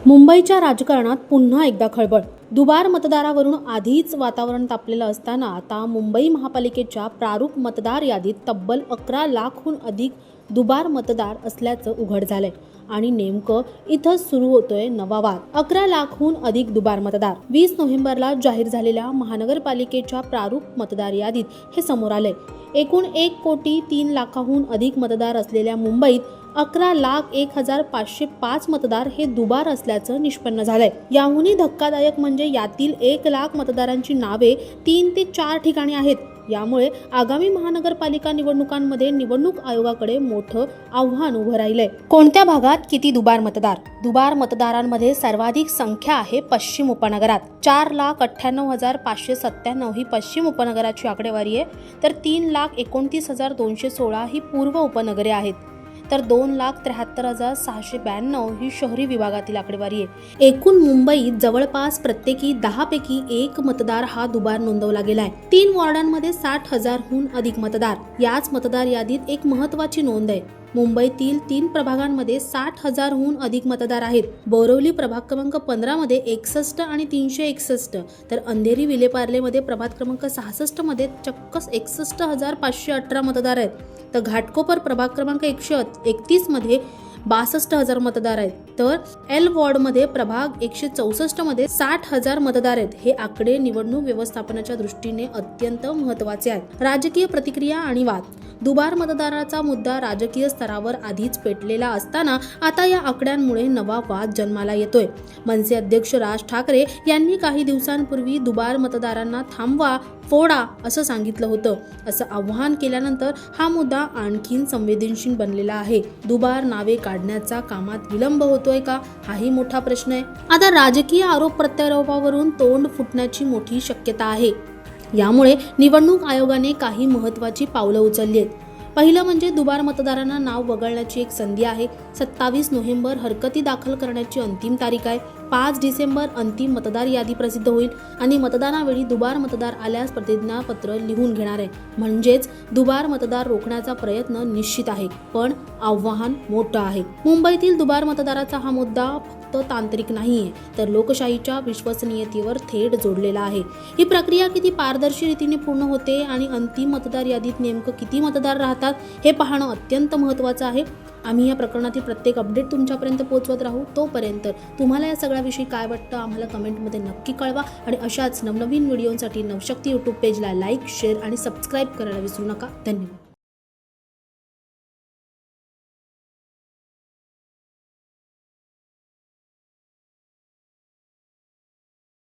मुंबईच्या राजकारणात पुन्हा एकदा खळबळ। दुबार मतदारावरून आधीच वातावरण तापलेलं असताना आता मुंबई महापालिकेच्या प्रारूप मतदार यादीत तब्बल 11 लाखहून अधिक दुबार मतदार असल्याचं उघड झालंय आणि नेमकं इथंच सुरू होतोय नवा वाद। 11 लाखहून अधिक दुबार मतदार 20 नोव्हेंबरला जाहीर झालेल्या महानगरपालिकेच्या प्रारूप मतदार यादीत हे समोर आलंय। एकूण 1,03,00,000हून अधिक मतदार असलेल्या मुंबईत 11,01,505 मतदार हे दुबार असल्याचं निष्पन्न झालंय। याहूनही धक्कादायक म्हणजे यातील 1 लाख मतदारांची नावे 3 ते 4 ठिकाणी आहेत। यामुळे आगामी महानगरपालिका निवडणुकांमध्ये निवडणूक आयोगाकडे मोठं आव्हान उभं राहिलंय। कोणत्या भागात किती दुबार मतदार? दुबार मतदारांमध्ये सर्वाधिक संख्या आहे पश्चिम उपनगरात। 4,98,597 ही पश्चिम उपनगराची आकडेवारी आहे, तर 3,29,216 ही पूर्व उपनगरे आहेत, तर 2,73,692 ही शहरी विभागातील आकडेवारी आहे। एकूण मुंबईत जवळपास प्रत्येकी 10 पैकी 1 मतदार हा दुबार नोंदवला गेलाय। 3 वॉर्डांमध्ये 60,000हून अधिक मतदार। याच मतदार यादीत एक महत्त्वाची नोंद आहे। मुंबईतील 3 प्रभागांमध्ये 60,000हून अधिक मतदार आहेत। बोरिवली प्रभाग क्रमांक 15 मध्ये 61 आणि 361, तर अंधेरी विलेपार्लेमध्ये प्रभाग क्रमांक 66 मध्ये चक्क 61,518 मतदार आहेत, तर घाटकोपर प्रभाग क्रमांक 131 मध्ये 62,000 मतदार आहेत, तर एल वॉर्ड मध्ये प्रभाग 164 मध्ये 60,000 मतदार आहेत। हे आकडे निवडणूक व्यवस्थापनाच्या दृष्टीने अत्यंत महत्त्वाचे आहेत। राजकीय प्रतिक्रिया आणि वाद। दुबार मतदाराचा मुद्दा राजकीय स्तरावर आधीच पेटलेला असताना आता या आकड्यांमुळे नवा वाद जन्माला येतोय। मनसे अध्यक्ष राज ठाकरे यांनी काही दिवसांपूर्वी दुबार मतदारांना थांबवा, फोडा असं सांगितलं होतं। असं आवाहन केल्यानंतर हा मुद्दा आणखीन संवेदनशील बनलेला आहे। दुबार नावे काढण्याच्या कामात विलंब होतोय का, हाही मोठा प्रश्न आहे। आता राजकीय आरोप प्रत्यारोपावरून तोंड फुटण्याची मोठी शक्यता आहे। यामुळे निवडणूक आयोगाने काही महत्त्वाची पावलं उचलली आहेत। पहिलं म्हणजे दुबार मतदारांना नाव वगळण्याची एक संधी आहे। 27 नोव्हेंबर हरकती दाखल करण्याची अंतिम तारीख आहे। 5 डिसेंबर अंतिम मतदार यादी प्रसिद्ध होईल आणि मतदानावेळी दुबार मतदार आल्यास प्रतिज्ञापत्र लिहून घेणार आहे। म्हणजेच दुबार मतदार रोखण्याचा प्रयत्न निश्चित आहे, पण आव्हान मोठं आहे। मुंबईतील दुबार मतदाराचा हा मुद्दा फक्त तांत्रिक नाहीये, तर लोकशाहीच्या विश्वसनीयतेवर थेट जोडलेला आहे। ही प्रक्रिया किती पारदर्शी रीतीने पूर्ण होते आणि अंतिम मतदार यादीत नेमकं किती मतदार राहतात हे पाहणं अत्यंत महत्त्वाचं आहे। आम्ही या प्रकरणातील प्रत्येक अपडेट तुमच्यापर्यंत पोहोचवत राहू। तोपर्यंत तुम्हाला या सगळ्याविषयी काय वाटतं आम्हाला कमेंटमध्ये नक्की कळवा आणि अशाच नवनवीन व्हिडिओसाठी नवशक्ती यूट्यूब पेजला लाईक, शेअर आणि सबस्क्राईब करायला विसरू नका। धन्यवाद।